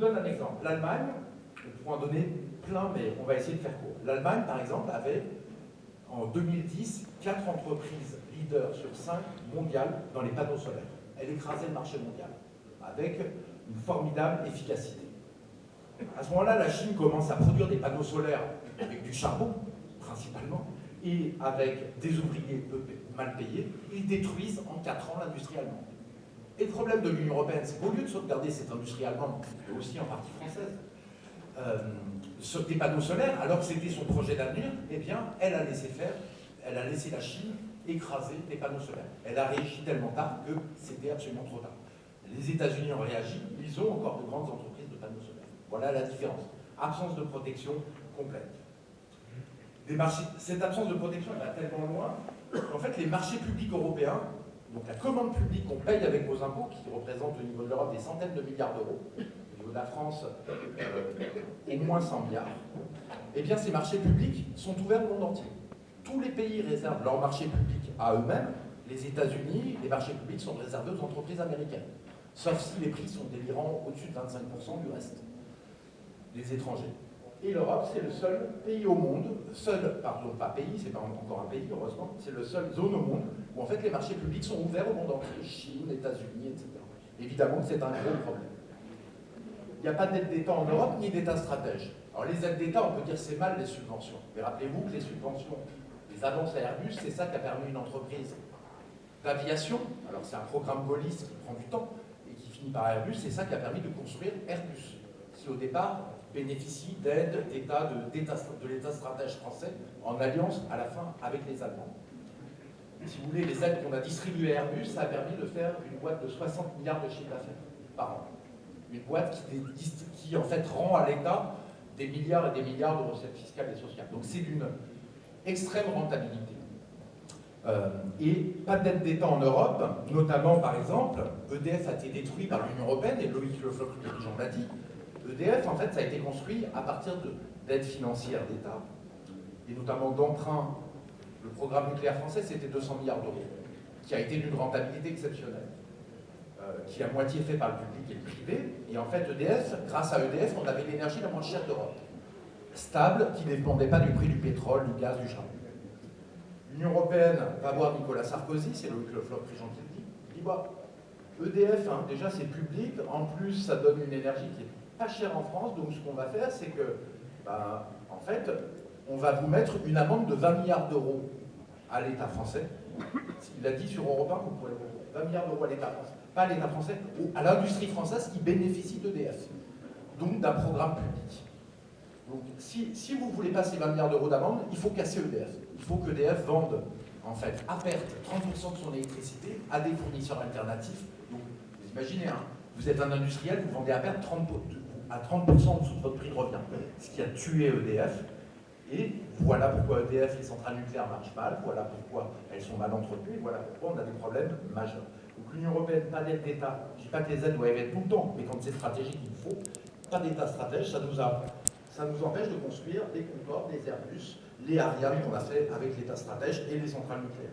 donne un exemple. L'Allemagne, on pourra en donner plein, mais on va essayer de faire court. L'Allemagne, par exemple, avait, en 2010, 4 entreprises leaders sur 5 mondiales dans les panneaux solaires. Elle écrasait le marché mondial, avec une formidable efficacité. À ce moment-là, la Chine commence à produire des panneaux solaires avec du charbon, principalement, et avec des ouvriers mal payés. Ils détruisent en 4 ans l'industrie allemande. Et le problème de l'Union européenne, c'est qu'au lieu de sauvegarder cette industrie allemande, et aussi en partie française, des panneaux solaires, alors que c'était son projet d'avenir, eh bien, elle a laissé faire, elle a laissé la Chine écraser les panneaux solaires. Elle a réagi tellement tard que c'était absolument trop tard. Les États-Unis ont réagi, ils ont encore de grandes entreprises de panneaux solaires. Voilà la différence. Absence de protection complète. Cette absence de protection va tellement loin qu'en fait, les marchés publics européens, donc la commande publique qu'on paye avec vos impôts, qui représente au niveau de l'Europe des centaines de milliards d'euros, au niveau de la France, au moins 100 milliards, eh bien, ces marchés publics sont ouverts au monde entier. Tous les pays réservent leurs marchés publics à eux-mêmes. Les États-Unis, les marchés publics sont réservés aux entreprises américaines, sauf si les prix sont délirants au-dessus de 25% du reste des étrangers. Et l'Europe, c'est le seul pays au monde, pas pays, c'est pas encore un pays, heureusement, c'est le seul zone au monde où en fait les marchés publics sont ouverts au monde entier, Chine, États-Unis, etc. Évidemment que c'est un gros problème. Il n'y a pas d'aide d'État en Europe, ni d'État stratège. Alors les aides d'État, on peut dire c'est mal les subventions. Mais rappelez-vous que les subventions, les avances à Airbus, c'est ça qui a permis une entreprise d'aviation. Alors c'est un programme Golis qui prend du temps et qui finit par Airbus, c'est ça qui a permis de construire Airbus. Qui au départ bénéficie d'aide d'État, de l'État stratège français, en alliance à la fin avec les Allemands. Si vous voulez, les aides qu'on a distribuées à Airbus, ça a permis de faire une boîte de 60 milliards de chiffre d'affaires par an. Une boîte qui en fait rend à l'État des milliards et des milliards de recettes fiscales et sociales. Donc c'est d'une extrême rentabilité. Et pas d'aide d'État en Europe, notamment par exemple, EDF a été détruit par l'Union européenne, et Loïc Le Floch, le dirigeant, l'a dit. EDF, en fait, ça a été construit à partir d'aides financières d'État, et notamment d'emprunts. Le programme nucléaire français, c'était 200 milliards d'euros, qui a été d'une rentabilité exceptionnelle, qui est à moitié fait par le public et le privé. Et en fait, EDF, grâce à EDF, on avait l'énergie la moins chère d'Europe, stable, qui ne dépendait pas du prix du pétrole, du gaz, du charbon. L'Union européenne va voir Nicolas Sarkozy, c'est Loïc Le Floch, président, qui le dit. Il dit, bah, EDF, hein, déjà c'est public, en plus ça donne une énergie qui est pas chère en France, donc ce qu'on va faire, c'est que, bah, en fait, on va vous mettre une amende de 20 milliards d'euros à l'État français. Il a dit sur Europe 1, vous pouvez le voir, 20 milliards d'euros à l'État français, pas à l'État français, à l'industrie française qui bénéficie d'EDF, donc d'un programme public. Donc si vous voulez passer 20 milliards d'euros d'amende, il faut casser EDF. Il faut qu'EDF vende, en fait, à perte 30% de son électricité à des fournisseurs alternatifs. Donc, vous imaginez, hein, vous êtes un industriel, vous vendez à perte 30% en dessous de votre prix de revient, ce qui a tué EDF. Et voilà pourquoi EDF, les centrales nucléaires marchent mal, voilà pourquoi elles sont mal entretenues, et voilà pourquoi on a des problèmes majeurs. Donc l'Union européenne, pas d'aide d'État. Je ne dis pas que les aides doivent être tout le temps, mais quand c'est stratégique, il faut. Pas d'État stratège, ça nous empêche de construire des Concorde, des Airbus, les Ariane qu'on a fait avec l'État stratège et les centrales nucléaires.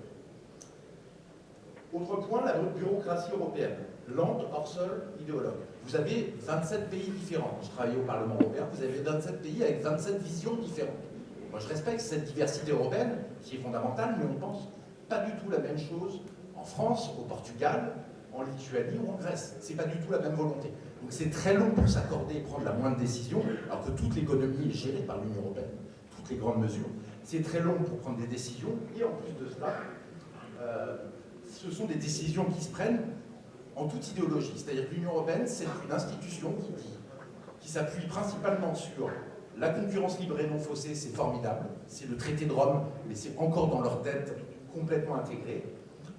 Autre point, la bureaucratie européenne. Lente, hors sol, idéologue. Vous avez 27 pays différents. Je travaille au Parlement européen, vous avez 27 pays avec 27 visions différentes. Moi, je respecte cette diversité européenne, qui est fondamentale, mais on pense pas du tout la même chose en France, au Portugal, en Lituanie ou en Grèce. C'est pas du tout la même volonté. Donc c'est très long pour s'accorder et prendre la moindre décision, alors que toute l'économie est gérée par l'Union européenne, toutes les grandes mesures. C'est très long pour prendre des décisions, et en plus de cela, ce sont des décisions qui se prennent en toute idéologie. C'est-à-dire que l'Union européenne, c'est une institution qui s'appuie principalement sur la concurrence libre et non faussée, c'est formidable. C'est le traité de Rome, mais c'est encore dans leur tête complètement intégré.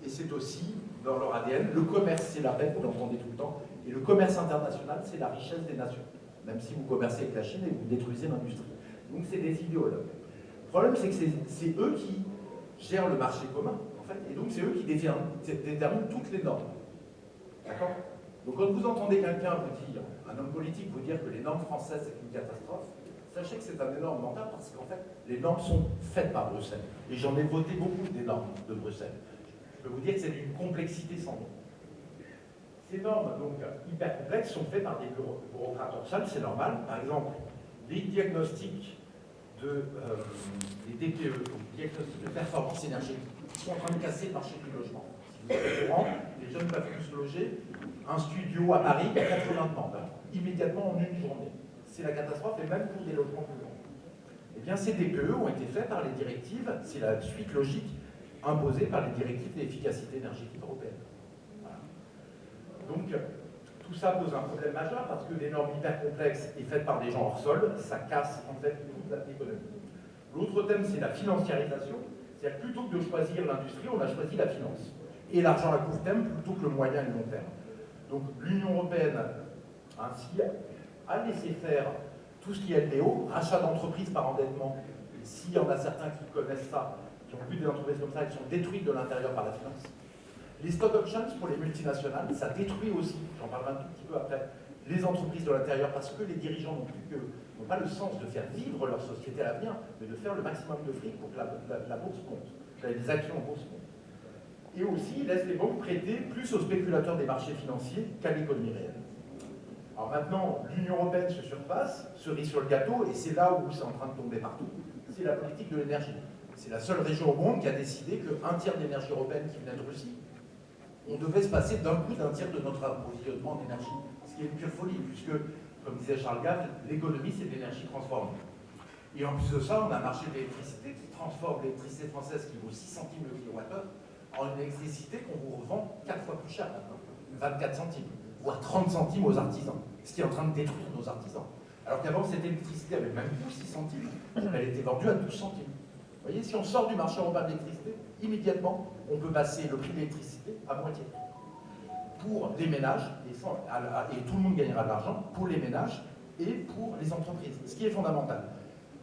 Et c'est aussi dans leur ADN. Le commerce, c'est la paix, vous l'entendez tout le temps. Et le commerce international, c'est la richesse des nations. Même si vous commercez avec la Chine et vous détruisez l'industrie. Donc c'est des idéologues. Le problème, c'est que c'est eux qui gèrent le marché commun, en fait. Et donc c'est eux qui déterminent toutes les normes. D'accord? Donc quand vous entendez quelqu'un vous dire, un homme politique vous dire que les normes françaises c'est une catastrophe, sachez que c'est un énorme menteur parce qu'en fait, les normes sont faites par Bruxelles. Et j'en ai voté beaucoup des normes de Bruxelles. Je peux vous dire que c'est d'une complexité sans nom. Ces normes, donc hyper complexes, sont faites par des bureaucrates hors sol, c'est normal. Par exemple, les diagnostics les DPE, donc diagnostics de performance énergétique, qui sont en train de casser le marché du logement. Si vous êtes au courant, les jeunes ne peuvent plus se loger. Un studio à Paris, il y a 80 demandes, immédiatement en une journée. C'est la catastrophe, et même pour des logements plus grands. Eh bien, ces DPE ont été faits par les directives, c'est la suite logique imposée par les directives d'efficacité énergétique européenne. Donc, tout ça pose un problème majeur parce que des normes hyper complexes et faites par des gens hors sol, ça casse en fait toute l'économie. L'autre thème, c'est la financiarisation. C'est-à-dire que plutôt que de choisir l'industrie, on a choisi la finance. Et l'argent à court terme plutôt que le moyen et le long terme. Donc l'Union européenne, ainsi, a laissé faire tout ce qui est LBO, rachat d'entreprises par endettement. Et s'il y en a certains qui connaissent ça, qui ont vu des entreprises comme ça, elles sont détruites de l'intérieur par la finance. Les stock options pour les multinationales, ça détruit aussi, j'en parlerai un tout petit peu après, les entreprises de l'intérieur parce que les dirigeants n'ont pas le sens de faire vivre leur société à l'avenir, mais de faire le maximum de fric pour que la bourse monte, les actions en bourse montent. Et aussi, ils laissent les banques prêter plus aux spéculateurs des marchés financiers qu'à l'économie réelle. Alors maintenant, l'Union européenne se surpasse, cerise sur le gâteau, et c'est là où c'est en train de tomber partout, c'est la politique de l'énergie. C'est la seule région au monde qui a décidé qu'un tiers de l'énergie européenne qui venait de Russie, on devait se passer d'un coup d'un tiers de notre approvisionnement en énergie. Ce qui est une pure folie, puisque, comme disait Charles Gave, l'économie c'est de l'énergie transformée. Et en plus de ça, on a un marché de l'électricité qui transforme l'électricité française qui vaut 6 centimes le kilowattheure en une électricité qu'on vous revend 4 fois plus cher maintenant, 24 centimes, voire 30 centimes aux artisans, ce qui est en train de détruire nos artisans. Alors qu'avant, cette électricité avait même plus 6 centimes, elle était vendue à 12 centimes. Vous voyez, si on sort du marché européen de l'électricité, immédiatement, on peut passer le prix de l'électricité à moitié. Pour les ménages, et tout le monde gagnera de l'argent, pour les ménages et pour les entreprises, ce qui est fondamental.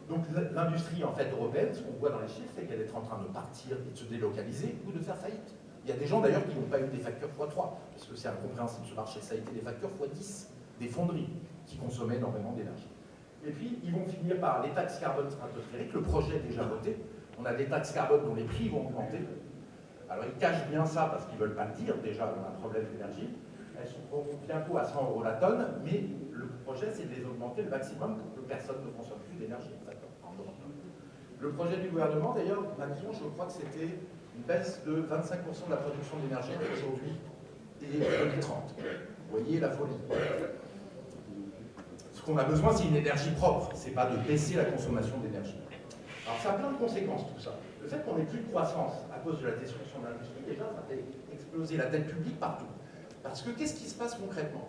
Donc l'industrie en fait européenne, ce qu'on voit dans les chiffres, c'est qu'elle est en train de partir et de se délocaliser ou de faire faillite. Il y a des gens d'ailleurs qui n'ont pas eu des factures x3, parce que c'est incompréhensible ce marché, ça a été des factures x10, des fonderies qui consommaient énormément d'énergie. Et puis ils vont finir par les taxes carbone stratosphériques, le projet est déjà voté, on a des taxes carbone dont les prix vont augmenter. Alors ils cachent bien ça parce qu'ils ne veulent pas le dire, déjà on a un problème d'énergie, elles sont bientôt à 100 € la tonne, mais le projet c'est de les augmenter le maximum pour que personne ne consomme plus d'énergie. Le projet du gouvernement, d'ailleurs, Macron, je crois que c'était une baisse de 25% de la production d'énergie aujourd'hui et 2030. Vous voyez la folie. Ce qu'on a besoin, c'est une énergie propre, c'est pas de baisser la consommation d'énergie. Alors ça a plein de conséquences tout ça. Le fait qu'on n'ait plus de croissance à cause de la destruction de l'industrie, déjà, ça fait exploser la dette publique partout. Parce que qu'est-ce qui se passe concrètement?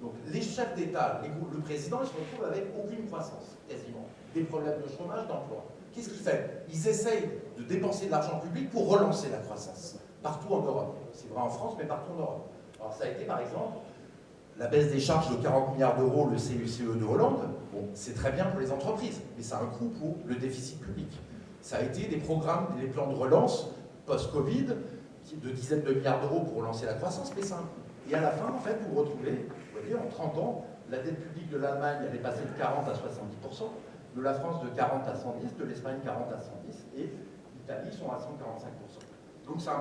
Donc les chefs d'État, le président, ils se retrouvent avec aucune croissance, quasiment. Des problèmes de chômage, d'emploi. Qu'est-ce qu'ils font? Ils essayent de dépenser de l'argent public pour relancer la croissance, partout en Europe. C'est vrai en France, mais partout en Europe. Alors ça a été par exemple la baisse des charges de 40 milliards d'euros, le CICE de Hollande. Bon, c'est très bien pour les entreprises, mais ça a un coût pour le déficit public. Ça a été des programmes, des plans de relance post-Covid, de dizaines de milliards d'euros pour relancer la croissance, mais ça a un coût. Et à la fin, en fait, vous vous retrouvez, vous voyez, en 30 ans, la dette publique de l'Allemagne, elle est passée de 40 à 70%, de la France de 40 à 110, de l'Espagne 40 à 110, et l'Italie sont à 145%. Donc ça